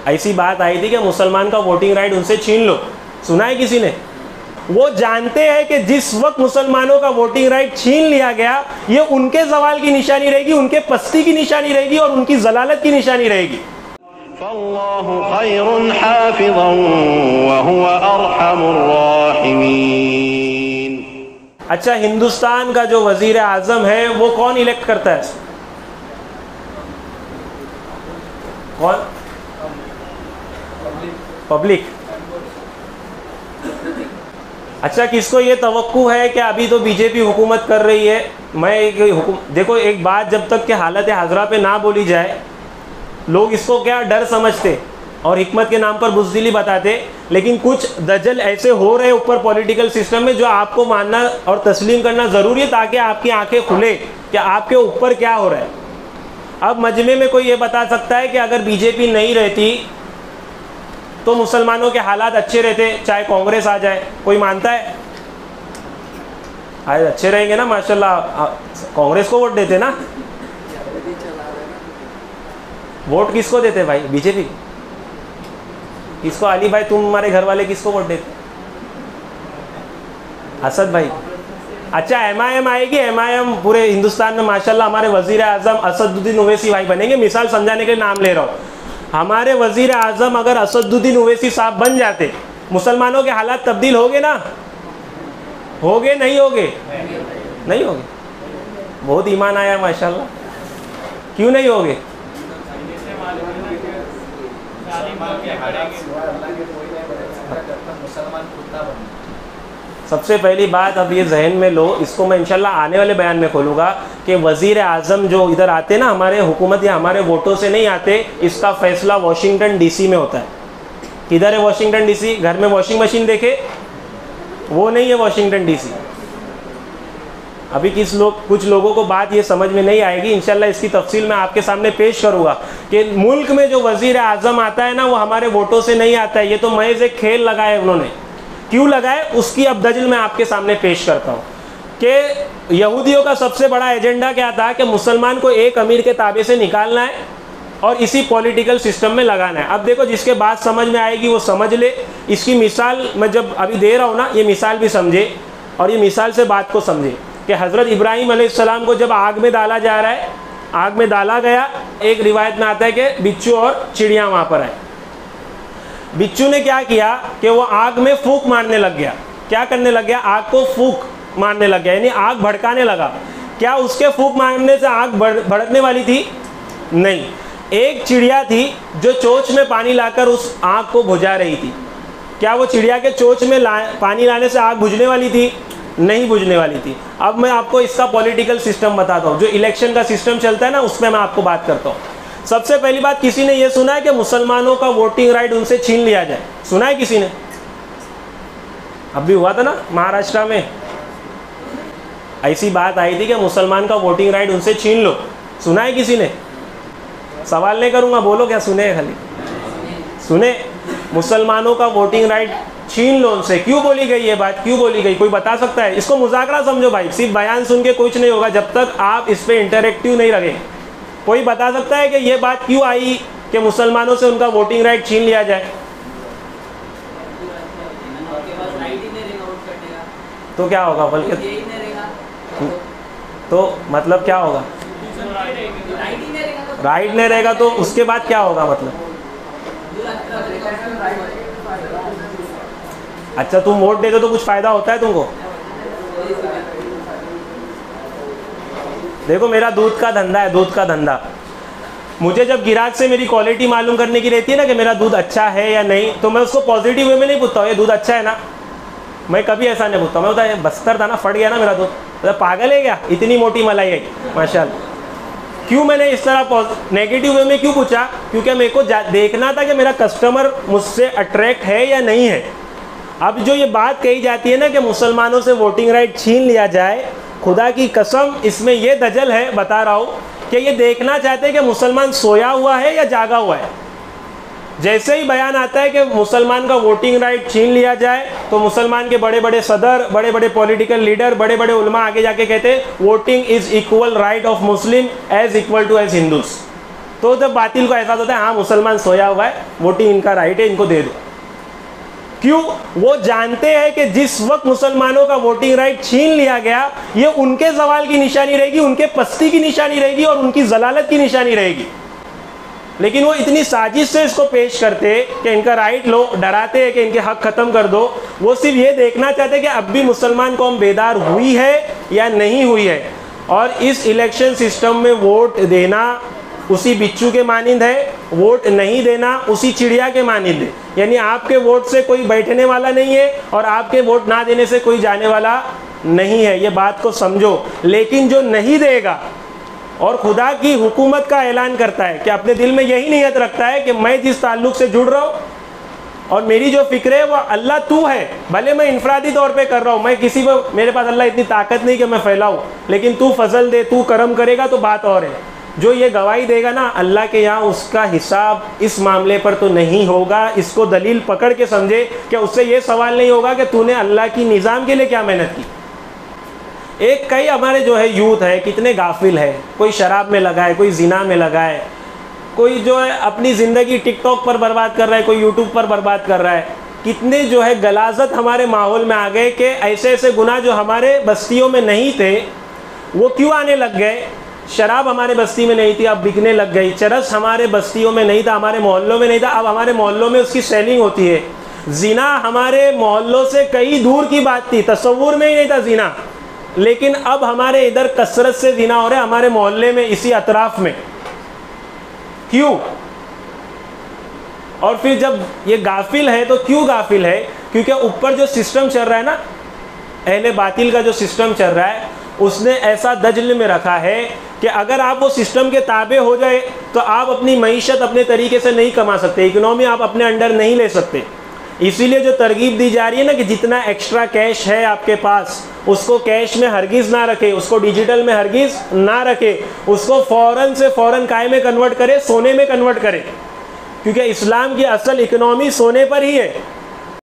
ऐसी बात आई थी कि मुसलमान का वोटिंग राइट उनसे छीन लो, सुना है किसी ने? वो जानते हैं कि जिस वक्त मुसलमानों का वोटिंग राइट छीन लिया गया, ये उनके ज़वाल की निशानी रहेगी, उनके पस्ती की निशानी रहेगी और उनकी जलालत की निशानी रहेगी। फल्लाहु खैरुन हाफिज़न व हुवा अरहमुर राहिमीन। अच्छा, हिंदुस्तान का जो वजीर आज़म है वो कौन इलेक्ट करता है? कौन? पब्लिक। अच्छा, किसको ये तवक्कु है कि अभी तो बीजेपी हुकूमत कर रही है, देखो एक बात जब तक कि हालत हाजरा पे ना बोली जाए, लोग इसको क्या डर समझते और हिकमत के नाम पर बुज़दिली बताते, लेकिन कुछ दजल ऐसे हो रहे ऊपर पॉलिटिकल सिस्टम में जो आपको मानना और तस्लीम करना ज़रूरी है ताकि आपकी आंखें खुले कि आपके ऊपर क्या हो रहा है। अब मजमे में कोई ये बता सकता है कि अगर बीजेपी नहीं रहती तो मुसलमानों के हालात अच्छे रहते, चाहे कांग्रेस आ जाए? कोई मानता है? आज अच्छे रहेंगे ना माशाल्लाह, कांग्रेस को वोट देते ना? वोट किसको देते भाई? बीजेपी। किसको? अली भाई तुम हमारे घर वाले किसको वोट देते? असद भाई। अच्छा, MIM आएगी। MIM पूरे हिंदुस्तान में माशाल्लाह हमारे वजीर आज़म असदुद्दीन ओवैसी भाई बनेंगे। मिसाल समझाने के लिए नाम ले रहा हूँ। हमारे वजीर आज़म अगर असदुद्दीन ओवैसी साहब बन जाते, मुसलमानों के हालात तब्दील होगे ना? होगे नहीं होगे? नहीं होगे। बहुत ईमान आया माशाल्लाह। क्यों नहीं होगे? सबसे पहली बात अब ये जहन में लो, इसको मैं इंशाल्लाह आने वाले बयान में खोलूँगा कि वज़ीर आज़म जो इधर आते ना हमारे हुकूमत या हमारे वोटों से नहीं आते, इसका फ़ैसला वाशिंगटन DC में होता है। किधर है वाशिंगटन DC? घर में वॉशिंग मशीन देखे? वो नहीं है वाशिंगटन DC। अभी कुछ लोगों को बात ये समझ में नहीं आएगी, इंशाल्लाह इसकी तफसील मैं आपके सामने पेश करूँगा कि मुल्क में जो वज़ीर आज़म आता है ना वो हमारे वोटों से नहीं आता है। ये तो महज एक खेल लगाया है उन्होंने। क्यों लगाए उसकी अब दलील मैं आपके सामने पेश करता हूँ कि यहूदियों का सबसे बड़ा एजेंडा क्या था कि मुसलमान को एक अमीर के ताबे से निकालना है और इसी पॉलिटिकल सिस्टम में लगाना है। अब देखो, जिसके बात समझ में आएगी वो समझ ले। इसकी मिसाल मैं जब अभी दे रहा हूँ ना, ये मिसाल भी समझे और ये मिसाल से बात को समझे कि हज़रत इब्राहीम अलैहिस्सलाम को जब आग में डाला जा रहा है, आग में डाला गया, एक रिवायत में आता है कि बिच्छू और चिड़िया वहाँ पर आए। बिच्छू ने क्या किया कि वो आग में फूंक मारने लग गया। क्या करने लग गया? आग को फूंक मारने लग गया, यानी आग भड़काने लगा। क्या उसके फूंक मारने से आग भड़कने वाली थी? नहीं। एक चिड़िया थी जो चोंच में पानी लाकर उस आग को बुझा रही थी। क्या वो चिड़िया के चोंच में पानी लाने से आग बुझने वाली थी? नहीं बुझने वाली थी। अब मैं आपको इसका पॉलिटिकल सिस्टम बताता हूँ, जो इलेक्शन का सिस्टम चलता है ना, उसमें मैं आपको बात करता हूँ। सबसे पहली बात, किसी ने यह सुना है कि मुसलमानों का वोटिंग राइट उनसे छीन लिया जाए? सुना है किसी ने? अभी हुआ था ना महाराष्ट्र में, ऐसी बात आई थी कि मुसलमान का वोटिंग राइट उनसे छीन लो। सुना है किसी ने? सवाल नहीं करूँगा, बोलो क्या सुने? खाली सुने। मुसलमानों का वोटिंग राइट छीन लो उनसे। क्यों बोली गई ये बात? क्यों बोली गई? कोई बता सकता है? इसको मुज़ाकरा समझो भाई, सिर्फ बयान सुन के कुछ नहीं होगा जब तक आप इस पर इंटरेक्टिव नहीं रहे। कोई बता सकता है कि ये बात क्यों आई कि मुसलमानों से उनका वोटिंग राइट छीन लिया जाए? तो क्या होगा? बल्कि तो मतलब क्या होगा? राइट नहीं रहेगा तो उसके बाद क्या होगा? मतलब अच्छा, तुम वोट देते तो कुछ फ़ायदा होता है तुमको? देखो, मेरा दूध का धंधा है, दूध का धंधा। मुझे जब गिराक से मेरी क्वालिटी मालूम करने की रहती है ना कि मेरा दूध अच्छा है या नहीं, तो मैं उसको पॉजिटिव वे में नहीं पूछता हूँ ये दूध अच्छा है ना। मैं कभी ऐसा नहीं पूछता। मैं बोलता है बस्तर था ना, फट गया ना मेरा दूध। तो पागल है क्या? इतनी मोटी मलाई है माशाल्लाह। क्यों मैंने इस तरह नेगेटिव वे में क्यों पूछा? क्योंकि मेरे को देखना था कि मेरा कस्टमर मुझसे अट्रैक्ट है या नहीं है। अब जो ये बात कही जाती है ना कि मुसलमानों से वोटिंग राइट छीन लिया जाए, खुदा की कसम इसमें ये दजल है, बता रहा हूँ कि ये देखना चाहते हैं कि मुसलमान सोया हुआ है या जागा हुआ है। जैसे ही बयान आता है कि मुसलमान का वोटिंग राइट छीन लिया जाए, तो मुसलमान के बड़े बड़े सदर, बड़े बड़े पॉलिटिकल लीडर, बड़े बड़े उलमा आगे जाके कहते हैं voting is equal right of Muslim as equal to as Hindus. तो जब बातिल को एहसास होता है हाँ मुसलमान सोया हुआ है, वोटिंग इनका राइट है, इनको दे दो। क्यों? वो जानते हैं कि जिस वक्त मुसलमानों का वोटिंग राइट छीन लिया गया, ये उनके ज़वाल की निशानी रहेगी, उनके पस्ती की निशानी रहेगी और उनकी जलालत की निशानी रहेगी। लेकिन वो इतनी साजिश से इसको पेश करते कि इनका राइट लो, डराते हैं कि इनके हक ख़त्म कर दो। वो सिर्फ ये देखना चाहते कि अब भी मुसलमान कौम बेदार हुई है या नहीं हुई है। और इस इलेक्शन सिस्टम में वोट देना उसी बिच्छू के मानिंद है, वोट नहीं देना उसी चिड़िया के मानिंद है। यानी आपके वोट से कोई बैठने वाला नहीं है और आपके वोट ना देने से कोई जाने वाला नहीं है, ये बात को समझो। लेकिन जो नहीं देगा और खुदा की हुकूमत का ऐलान करता है कि अपने दिल में यही नीयत रखता है कि मैं जिस ताल्लुक़ से जुड़ रहा हूँ और मेरी जो फ़िक्र है वह अल्लाह तू है, भले मैं इनफरादी तौर पे कर रहा हूँ, मैं किसी को, मेरे पास अल्लाह इतनी ताकत नहीं कि मैं फैलाऊँ, लेकिन तू फजल दे, तू करम करेगा तो बात और है। जो ये गवाही देगा ना अल्लाह के यहाँ, उसका हिसाब इस मामले पर तो नहीं होगा। इसको दलील पकड़ के समझे कि उससे ये सवाल नहीं होगा कि तूने अल्लाह की निज़ाम के लिए क्या मेहनत की। एक कई हमारे जो है यूथ है कितने गाफिल है, कोई शराब में लगा है, कोई जिना में लगा है, कोई जो है अपनी ज़िंदगी टिकटॉक पर बर्बाद कर रहा है, कोई यूट्यूब पर बर्बाद कर रहा है। कितने जो है गलाजत हमारे माहौल में आ गए कि ऐसे ऐसे गुनाह जो हमारे बस्तियों में नहीं थे वो क्यों आने लग गए। शराब हमारे बस्ती में नहीं थी, अब बिकने लग गई। चरस हमारे बस्तियों में नहीं था, हमारे मोहल्लों में नहीं था, अब हमारे मोहल्लों में उसकी सेलिंग होती है। जिना हमारे मोहल्लों से कई दूर की बात थी, तस्वुर में ही नहीं था जिना, लेकिन अब हमारे इधर कसरत से जिना हो रहा है, हमारे मोहल्ले में, इसी अतराफ में। क्यों? और फिर जब ये गाफिल है तो क्यों गाफिल है? क्योंकि ऊपर जो सिस्टम चल रहा है ना, अहले बातिल का जो सिस्टम चल रहा है, उसने ऐसा दजल में रखा है कि अगर आप वो सिस्टम के ताबे हो जाए तो आप अपनी मईशत अपने तरीके से नहीं कमा सकते, इकोनॉमी आप अपने अंडर नहीं ले सकते। इसीलिए जो तरगीब दी जा रही है ना कि जितना एक्स्ट्रा कैश है आपके पास उसको कैश में हरगिज़ ना रखे, उसको डिजिटल में हरगिज़ ना रखे, उसको फ़ौरन से फ़ौरन काय में कन्वर्ट करे, सोने में कन्वर्ट करे। क्योंकि इस्लाम की असल इकोनॉमी सोने पर ही है।